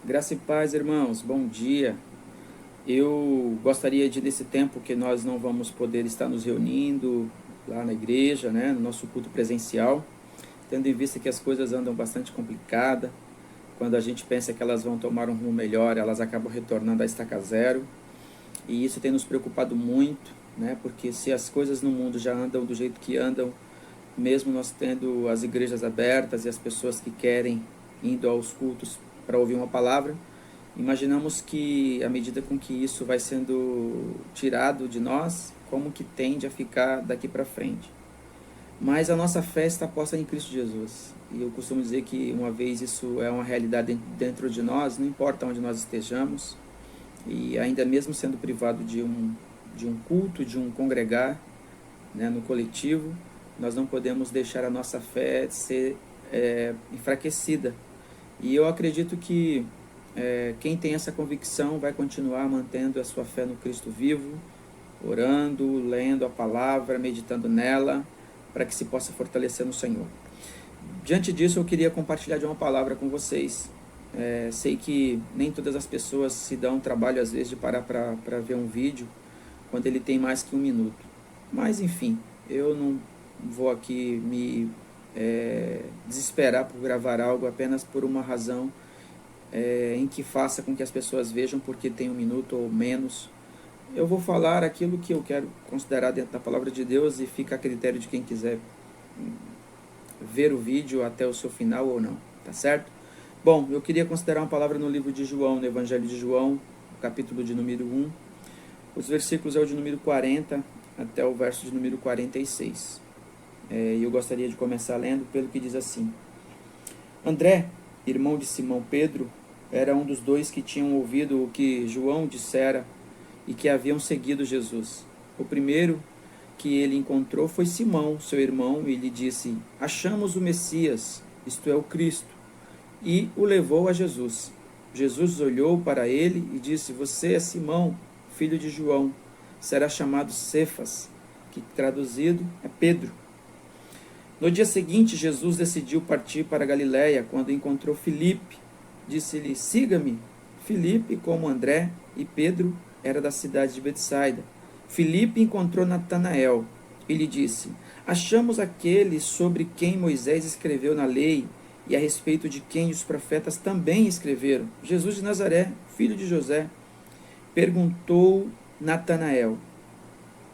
Graça e paz, irmãos. Bom dia. Eu gostaria de, nesse tempo que nós não vamos poder estar nos reunindo lá na igreja, né, no nosso culto presencial, tendo em vista que as coisas andam bastante complicadas, quando a gente pensa que elas vão tomar um rumo melhor, elas acabam retornando à estaca zero, e isso tem nos preocupado muito, né, porque se as coisas no mundo já andam do jeito que andam, mesmo nós tendo as igrejas abertas e as pessoas que querem indo aos cultos para ouvir uma palavra, imaginamos que à medida com que isso vai sendo tirado de nós, como que tende a ficar daqui para frente. Mas a nossa fé está posta em Cristo Jesus. E eu costumo dizer que uma vez isso é uma realidade dentro de nós, não importa onde nós estejamos, e ainda mesmo sendo privado de um culto, de um congregar, né, no coletivo, nós não podemos deixar a nossa fé ser enfraquecida. E eu acredito que quem tem essa convicção vai continuar mantendo a sua fé no Cristo vivo, orando, lendo a palavra, meditando nela, para que se possa fortalecer no Senhor. Diante disso, eu queria compartilhar de uma palavra com vocês. Sei que nem todas as pessoas se dão trabalho, às vezes, de parar para ver um vídeo quando ele tem mais que 1 minuto. Mas, enfim, eu não vou aqui me desesperar por gravar algo apenas por uma razão em que faça com que as pessoas vejam porque tem 1 minuto ou menos. Eu vou falar aquilo que eu quero considerar dentro da palavra de Deus e fica a critério de quem quiser ver o vídeo até o seu final ou não, tá certo? Bom, eu queria considerar uma palavra no livro de João, no Evangelho de João, capítulo de número 1. Os versículos é o de número 40 até o verso de número 46. E eu gostaria de começar lendo pelo que diz assim: André, irmão de Simão Pedro, era um dos dois que tinham ouvido o que João dissera e que haviam seguido Jesus. O primeiro que ele encontrou foi Simão, seu irmão, e lhe disse: Achamos o Messias, isto é, o Cristo, e o levou a Jesus. Jesus olhou para ele e disse: Você é Simão, filho de João, será chamado Cefas, que traduzido é Pedro. No dia seguinte, Jesus decidiu partir para Galiléia. Quando encontrou Filipe, disse-lhe: Siga-me. Filipe, como André e Pedro, era da cidade de Betsaida. Filipe encontrou Natanael e lhe disse: Achamos aquele sobre quem Moisés escreveu na lei e a respeito de quem os profetas também escreveram, Jesus de Nazaré, filho de José. Perguntou Natanael: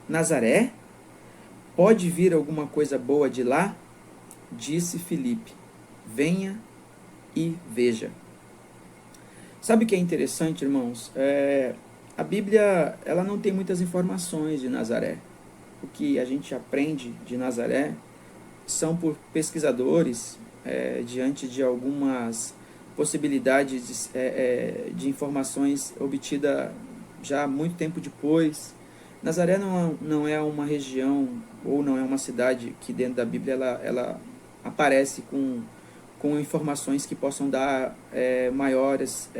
Nazaré? Pode vir alguma coisa boa de lá? Disse Filipe: Venha e veja. Sabe o que é interessante, irmãos? A Bíblia ela não tem muitas informações de Nazaré. O que a gente aprende de Nazaré são por pesquisadores, diante de algumas possibilidades de informações obtidas já muito tempo depois. Nazaré não é uma região ou não é uma cidade que dentro da Bíblia ela aparece com informações que possam dar maiores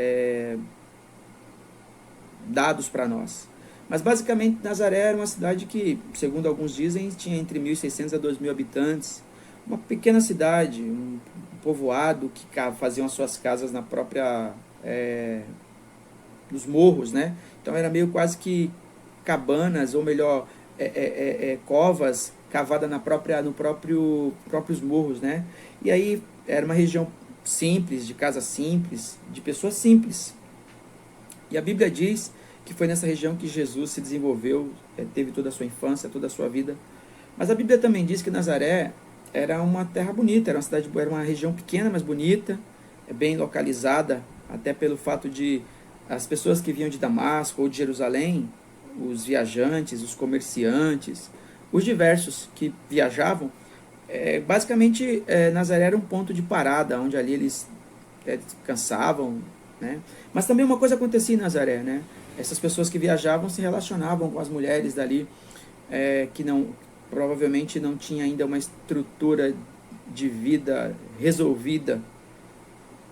dados para nós. Mas basicamente Nazaré era uma cidade que, segundo alguns dizem, tinha entre 1.600 a 2.000 habitantes. Uma pequena cidade, um povoado que faziam as suas casas na própria nos morros, né? Então era meio quase que cabanas, ou melhor, covas cavadas próprios morros, né? E aí era uma região simples, de casa simples, de pessoas simples. E a Bíblia diz que foi nessa região que Jesus se desenvolveu, teve toda a sua infância, toda a sua vida. Mas a Bíblia também diz que Nazaré era uma terra bonita, era uma região pequena, mas bonita, bem localizada, até pelo fato de as pessoas que vinham de Damasco ou de Jerusalém, os viajantes, os comerciantes, os diversos que viajavam, basicamente Nazaré era um ponto de parada, onde ali eles descansavam, né? Mas também uma coisa acontecia em Nazaré, né? Essas pessoas que viajavam se relacionavam com as mulheres dali, que provavelmente não tinha ainda uma estrutura de vida resolvida.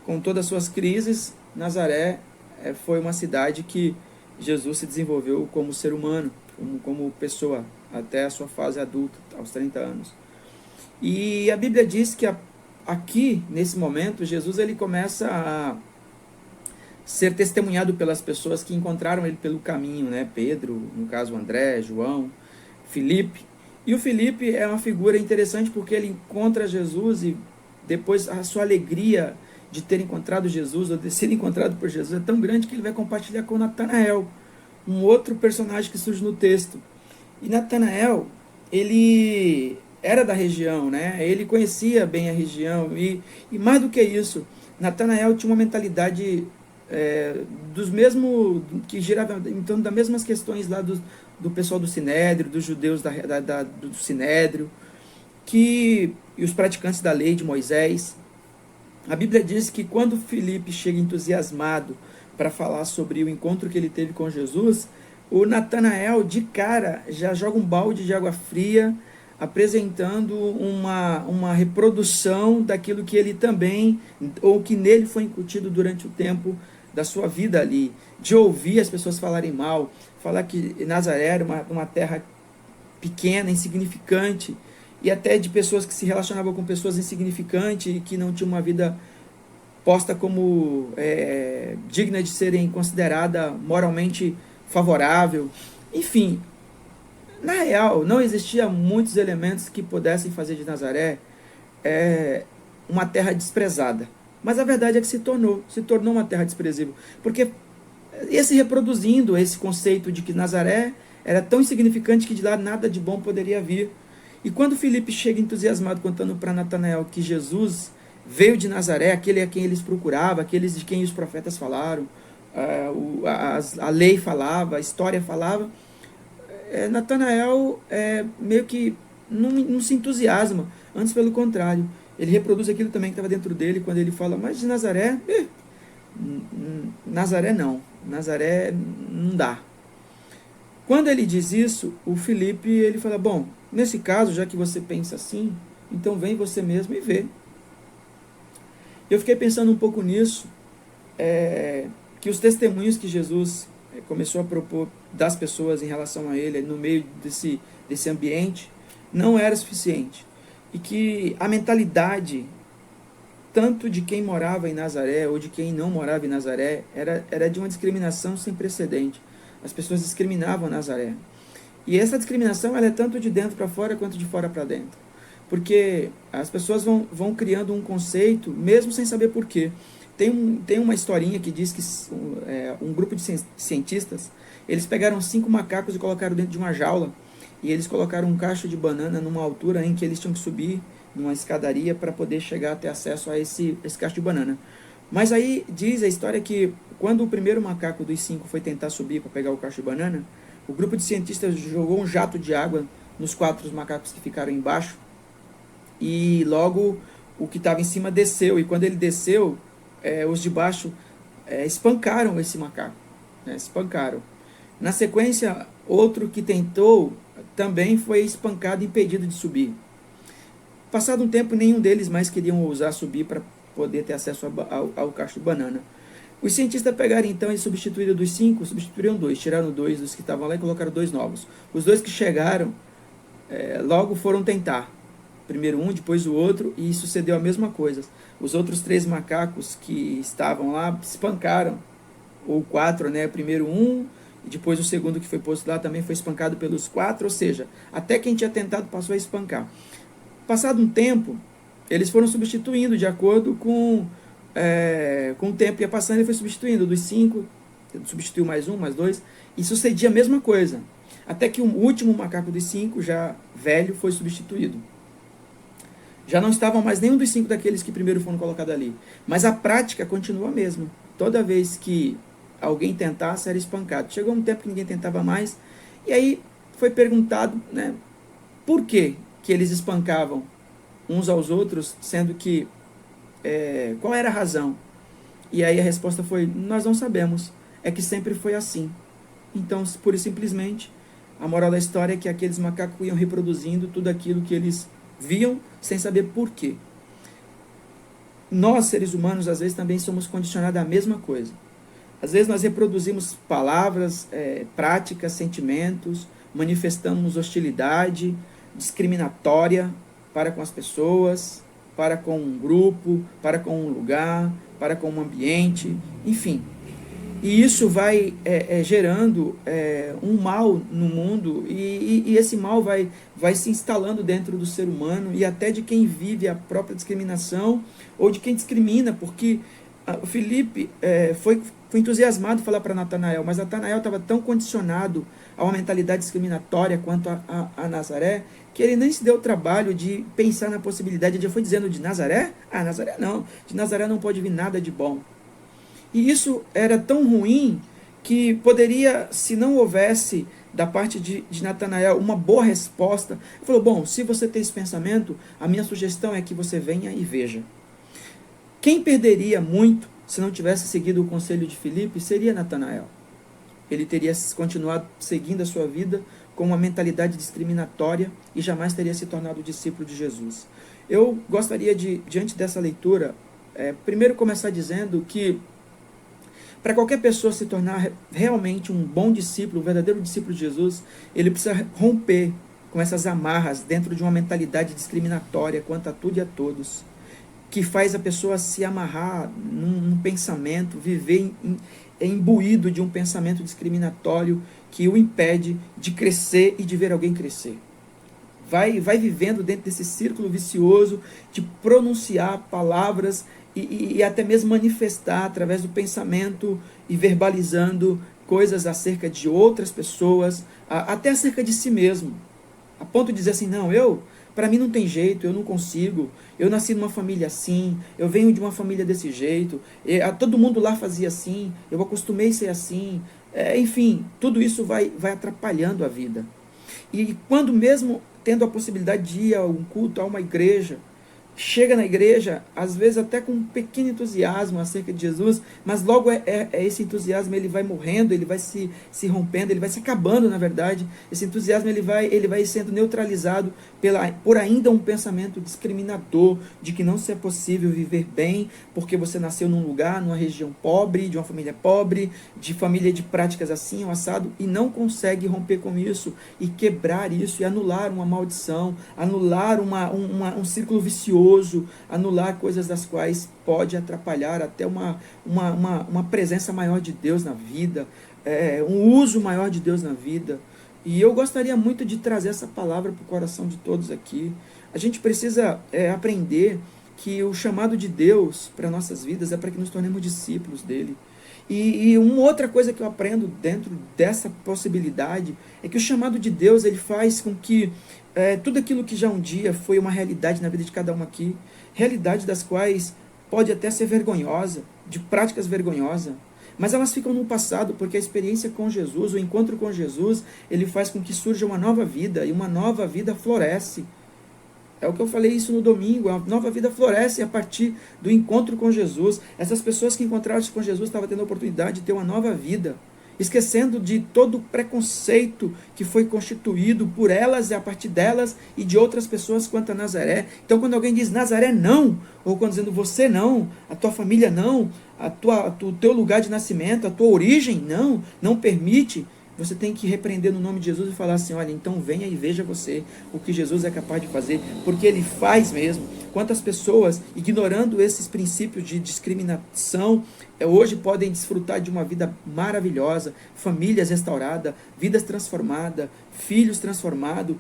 Com todas as suas crises, Nazaré foi uma cidade que Jesus se desenvolveu como ser humano, como pessoa, até a sua fase adulta, aos 30 anos. E a Bíblia diz que aqui, nesse momento, Jesus ele começa ser testemunhado pelas pessoas que encontraram ele pelo caminho, né? Pedro, no caso André, João, Filipe. E o Filipe é uma figura interessante porque ele encontra Jesus e depois a sua alegria de ter encontrado Jesus, ou de ser encontrado por Jesus, é tão grande que ele vai compartilhar com Natanael, um outro personagem que surge no texto. E Natanael, ele era da região, né? Ele conhecia bem a região e mais do que isso, Natanael tinha uma mentalidade dos mesmos, que girava em torno das mesmas questões lá do pessoal do Sinédrio, dos judeus do Sinédrio, e os praticantes da lei de Moisés. A Bíblia diz que quando Filipe chega entusiasmado para falar sobre o encontro que ele teve com Jesus, o Natanael, de cara, já joga um balde de água fria, apresentando uma reprodução daquilo que ele também, ou que nele foi incutido durante o tempo da sua vida ali, de ouvir as pessoas falarem mal, falar que Nazaré era uma terra pequena, insignificante, e até de pessoas que se relacionavam com pessoas insignificantes e que não tinham uma vida posta como digna de serem considerada moralmente favorável. Enfim, na real, não existia muitos elementos que pudessem fazer de Nazaré uma terra desprezada. Mas a verdade é que se tornou uma terra desprezível. Porque reproduzindo esse conceito de que Nazaré era tão insignificante que de lá nada de bom poderia vir. E quando Filipe chega entusiasmado contando para Natanael que Jesus veio de Nazaré, aquele a quem eles procuravam, aqueles de quem os profetas falaram, a lei falava, a história falava, Natanael meio que não se entusiasma, antes pelo contrário, ele reproduz aquilo também que estava dentro dele, quando ele fala, mas de Nazaré, Nazaré não dá. Quando ele diz isso, o Filipe, ele fala, bom, nesse caso, já que você pensa assim, então vem você mesmo e vê. Eu fiquei pensando um pouco nisso, que os testemunhos que Jesus começou a propor das pessoas em relação a ele, no meio desse ambiente, não era suficiente. E que a mentalidade, tanto de quem morava em Nazaré ou de quem não morava em Nazaré, era de uma discriminação sem precedente. As pessoas discriminavam Nazaré. E essa discriminação ela é tanto de dentro para fora quanto de fora para dentro. Porque as pessoas vão criando um conceito, mesmo sem saber por quê. Tem uma historinha que diz que um grupo de cientistas, eles pegaram 5 macacos e colocaram dentro de uma jaula, e eles colocaram um cacho de banana numa altura em que eles tinham que subir numa escadaria para poder chegar a ter acesso a esse cacho de banana. Mas aí diz a história que quando o primeiro macaco dos 5 foi tentar subir para pegar o cacho de banana, o grupo de cientistas jogou um jato de água nos 4 macacos que ficaram embaixo, e logo o que estava em cima desceu, e quando ele desceu, os de baixo espancaram esse macaco, espancaram. Na sequência, outro que tentou também foi espancado e impedido de subir. Passado um tempo, nenhum deles mais queriam ousar subir para poder ter acesso ao cacho de banana. Os cientistas pegaram então e substituíram dos 5, substituíram 2, tiraram 2 dos que estavam lá e colocaram 2 novos. Os 2 que chegaram logo foram tentar. Primeiro um, depois o outro, e sucedeu a mesma coisa. Os outros 3 macacos que estavam lá espancaram, ou 4, primeiro um, e depois o segundo que foi posto lá também foi espancado pelos 4, ou seja, até quem tinha tentado passou a espancar. Passado um tempo, eles foram substituindo de acordo com o tempo que ia passando, ele foi substituindo dos 5, substituiu mais 1, mais 2, e sucedia a mesma coisa, até que o último macaco dos 5, já velho, foi substituído. Já não estavam mais nenhum dos 5 daqueles que primeiro foram colocados ali, mas a prática continua a mesma. Toda vez que alguém tentasse, era espancado. Chegou um tempo que ninguém tentava mais, e aí foi perguntado, por que eles espancavam uns aos outros, sendo que qual era a razão? E aí a resposta foi, nós não sabemos, é que sempre foi assim. Então, pura e simplesmente, a moral da história é que aqueles macacos iam reproduzindo tudo aquilo que eles viam, sem saber por quê. Nós, seres humanos, às vezes também somos condicionados à mesma coisa. Às vezes nós reproduzimos palavras, práticas, sentimentos, manifestamos hostilidade discriminatória para com as pessoas, para com um grupo, para com um lugar, para com um ambiente, enfim. E isso vai gerando um mal no mundo, e esse mal vai se instalando dentro do ser humano e até de quem vive a própria discriminação ou de quem discrimina, porque o Filipe foi entusiasmado em falar para Natanael, mas Natanael estava tão condicionado a uma mentalidade discriminatória quanto a Nazaré, que ele nem se deu o trabalho de pensar na possibilidade. Ele já foi dizendo: de Nazaré? Ah, Nazaré não, de Nazaré não pode vir nada de bom. E isso era tão ruim que poderia, se não houvesse da parte de Natanael uma boa resposta, ele falou: bom, se você tem esse pensamento, a minha sugestão é que você venha e veja. Quem perderia muito se não tivesse seguido o conselho de Filipe seria Natanael. Ele teria continuado seguindo a sua vida com uma mentalidade discriminatória e jamais teria se tornado discípulo de Jesus. Eu gostaria de, diante dessa leitura, primeiro começar dizendo que para qualquer pessoa se tornar realmente um bom discípulo, um verdadeiro discípulo de Jesus, ele precisa romper com essas amarras dentro de uma mentalidade discriminatória quanto a tudo e a todos, que faz a pessoa se amarrar num pensamento, viver imbuído de um pensamento discriminatório que o impede de crescer e de ver alguém crescer. Vai vivendo dentro desse círculo vicioso de pronunciar palavras e até mesmo manifestar através do pensamento e verbalizando coisas acerca de outras pessoas, até acerca de si mesmo, a ponto de dizer assim: não, para mim não tem jeito, eu não consigo, eu nasci numa família assim, eu venho de uma família desse jeito, todo mundo lá fazia assim, eu acostumei a ser assim, enfim, tudo isso vai atrapalhando a vida. E quando mesmo tendo a possibilidade de ir a um culto, a uma igreja, chega na igreja, às vezes até com um pequeno entusiasmo acerca de Jesus, mas logo esse entusiasmo ele vai morrendo, ele vai se rompendo, ele vai se acabando, na verdade. Esse entusiasmo ele vai sendo neutralizado por ainda um pensamento discriminador de que não se é possível viver bem porque você nasceu num lugar, numa região pobre, de uma família pobre, de família de práticas assim, um assado, e não consegue romper com isso e quebrar isso e anular uma maldição, anular um círculo vicioso, anular coisas das quais pode atrapalhar até uma presença maior de Deus na vida, um uso maior de Deus na vida. E eu gostaria muito de trazer essa palavra para o coração de todos aqui. A gente precisa aprender que o chamado de Deus para nossas vidas é para que nos tornemos discípulos dele. E uma outra coisa que eu aprendo dentro dessa possibilidade é que o chamado de Deus ele faz com que tudo aquilo que já um dia foi uma realidade na vida de cada um aqui, realidade das quais pode até ser vergonhosa, de práticas vergonhosas, mas elas ficam no passado, porque a experiência com Jesus, o encontro com Jesus, ele faz com que surja uma nova vida, e uma nova vida floresce. É o que eu falei isso no domingo, a nova vida floresce a partir do encontro com Jesus. Essas pessoas que encontraram-se com Jesus estavam tendo a oportunidade de ter uma nova vida, esquecendo de todo o preconceito que foi constituído por elas e a partir delas e de outras pessoas quanto a Nazaré. Então quando alguém diz Nazaré não, ou quando dizendo você não, a tua família não, o teu lugar de nascimento, a tua origem não permite, você tem que repreender no nome de Jesus e falar assim: olha, então venha e veja você o que Jesus é capaz de fazer, porque ele faz mesmo. Quantas pessoas, ignorando esses princípios de discriminação, hoje podem desfrutar de uma vida maravilhosa, famílias restauradas, vidas transformadas, filhos transformados,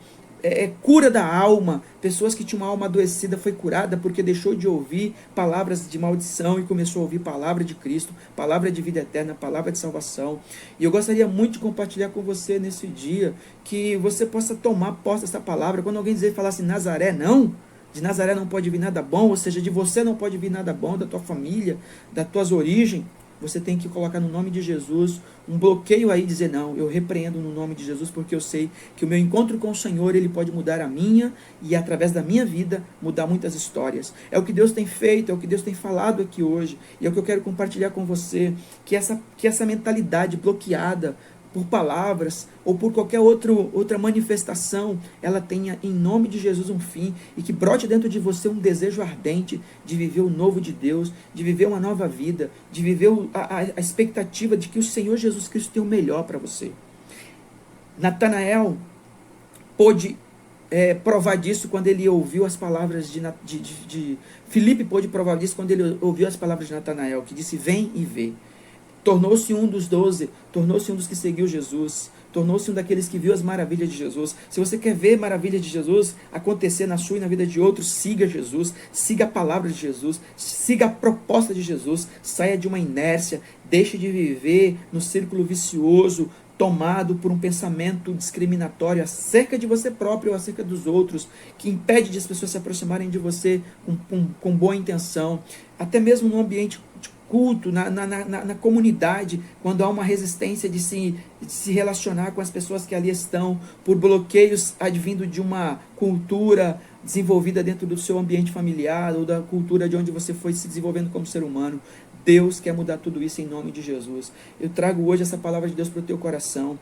cura da alma, pessoas que tinham uma alma adoecida foi curada porque deixou de ouvir palavras de maldição e começou a ouvir palavra de Cristo, palavra de vida eterna, palavra de salvação. E eu gostaria muito de compartilhar com você nesse dia, que você possa tomar posse dessa palavra. Quando alguém dizer e falar assim, Nazaré não, de Nazaré não pode vir nada bom, ou seja, de você não pode vir nada bom, da tua família, das tuas origens, você tem que colocar no nome de Jesus um bloqueio aí, dizer não, eu repreendo no nome de Jesus, porque eu sei que o meu encontro com o Senhor, ele pode mudar a minha, e através da minha vida, mudar muitas histórias. É o que Deus tem feito, é o que Deus tem falado aqui hoje, e é o que eu quero compartilhar com você, que essa mentalidade bloqueada por palavras ou por qualquer outra manifestação, ela tenha em nome de Jesus um fim, e que brote dentro de você um desejo ardente de viver o novo de Deus, de viver uma nova vida, de viver a expectativa de que o Senhor Jesus Cristo tem o melhor para você. Natanael pôde provar disso quando ele ouviu as palavras de Filipe pôde provar disso quando ele ouviu as palavras de Natanael, que disse: vem e vê. tornou-se um dos 12, tornou-se um dos que seguiu Jesus, tornou-se um daqueles que viu as maravilhas de Jesus. Se você quer ver maravilhas de Jesus acontecer na sua e na vida de outros, siga Jesus, siga a palavra de Jesus, siga a proposta de Jesus, saia de uma inércia, deixe de viver no círculo vicioso, tomado por um pensamento discriminatório acerca de você próprio ou acerca dos outros, que impede de as pessoas se aproximarem de você com boa intenção, até mesmo no ambiente de culto, na comunidade, quando há uma resistência de se relacionar com as pessoas que ali estão, por bloqueios advindo de uma cultura desenvolvida dentro do seu ambiente familiar, ou da cultura de onde você foi se desenvolvendo como ser humano. Deus quer mudar tudo isso em nome de Jesus. Eu trago hoje essa palavra de Deus para o teu coração.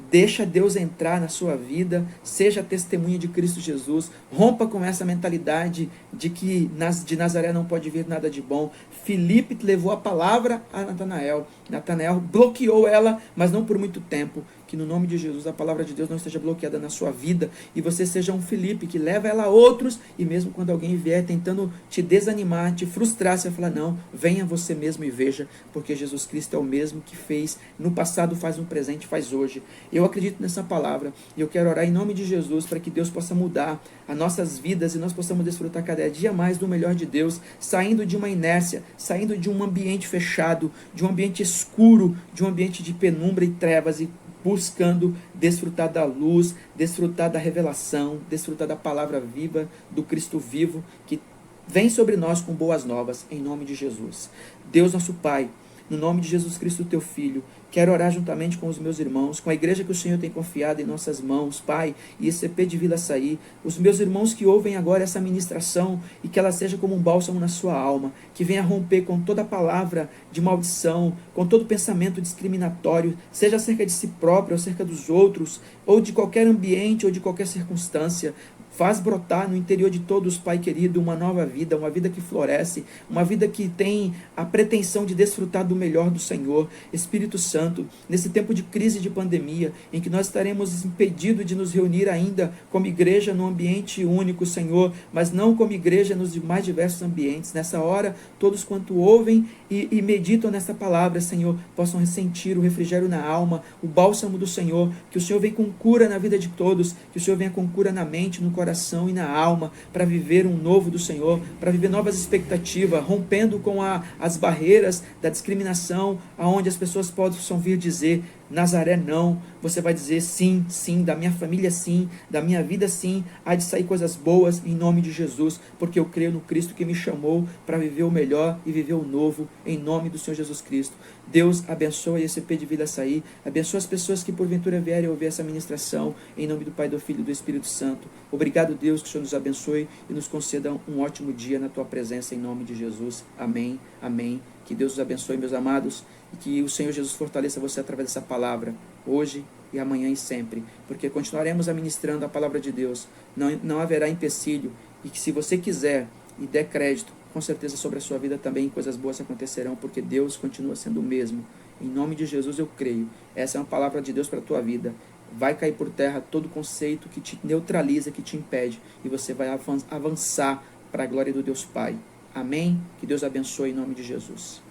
Deixa Deus entrar na sua vida, seja testemunha de Cristo Jesus, rompa com essa mentalidade de que de Nazaré não pode vir nada de bom. Filipe levou a palavra a Natanael. Natanael bloqueou ela, mas não por muito tempo. Que no nome de Jesus a palavra de Deus não esteja bloqueada na sua vida e você seja um Filipe que leva ela a outros, e mesmo quando alguém vier tentando te desanimar, te frustrar, você vai falar: não, venha você mesmo e veja, porque Jesus Cristo é o mesmo que fez no passado, faz no presente, faz hoje. Eu acredito nessa palavra e eu quero orar em nome de Jesus para que Deus possa mudar as nossas vidas e nós possamos desfrutar cada dia mais do melhor de Deus, saindo de uma inércia, saindo de um ambiente fechado, de um ambiente escuro, de um ambiente de penumbra e trevas, e buscando desfrutar da luz, desfrutar da revelação, desfrutar da palavra viva, do Cristo vivo, que vem sobre nós com boas novas, em nome de Jesus. Deus nosso Pai, no nome de Jesus Cristo, teu Filho, quero orar juntamente com os meus irmãos, com a igreja que o Senhor tem confiado em nossas mãos, Pai, e ICP de Vila Açaí, os meus irmãos que ouvem agora essa ministração, e que ela seja como um bálsamo na sua alma, que venha romper com toda palavra de maldição, com todo pensamento discriminatório, seja acerca de si próprio, acerca dos outros, ou de qualquer ambiente, ou de qualquer circunstância. Faz brotar no interior de todos, Pai querido, uma nova vida, uma vida que floresce, uma vida que tem a pretensão de desfrutar do melhor do Senhor. Espírito Santo, nesse tempo de crise de pandemia, em que nós estaremos impedidos de nos reunir ainda como igreja num ambiente único, Senhor, mas não como igreja nos mais diversos ambientes. Nessa hora, todos quanto ouvem e meditam nessa palavra, Senhor, possam ressentir o refrigério na alma, o bálsamo do Senhor, que o Senhor venha com cura na vida de todos, que o Senhor venha com cura na mente, no coração e na alma, para viver um novo do Senhor, para viver novas expectativas, rompendo com as barreiras da discriminação, aonde as pessoas possam vir dizer: Nazaré não, você vai dizer sim, sim, da minha família sim, da minha vida sim, há de sair coisas boas em nome de Jesus, porque eu creio no Cristo que me chamou para viver o melhor e viver o novo, em nome do Senhor Jesus Cristo. Deus abençoe esse ICP de Vila Açaí, abençoe as pessoas que porventura vierem ouvir essa ministração, em nome do Pai, do Filho e do Espírito Santo. Obrigado, Deus, que o Senhor nos abençoe e nos conceda um ótimo dia na Tua presença, em nome de Jesus. Amém, amém. Que Deus os abençoe, meus amados, e que o Senhor Jesus fortaleça você através dessa palavra, hoje e amanhã e sempre, porque continuaremos administrando a palavra de Deus, não haverá empecilho, e que se você quiser e der crédito, com certeza sobre a sua vida também coisas boas acontecerão, porque Deus continua sendo o mesmo. Em nome de Jesus eu creio. Essa é uma palavra de Deus para a tua vida. Vai cair por terra todo conceito que te neutraliza, que te impede, e você vai avançar para a glória do Deus Pai. Amém? Que Deus abençoe em nome de Jesus.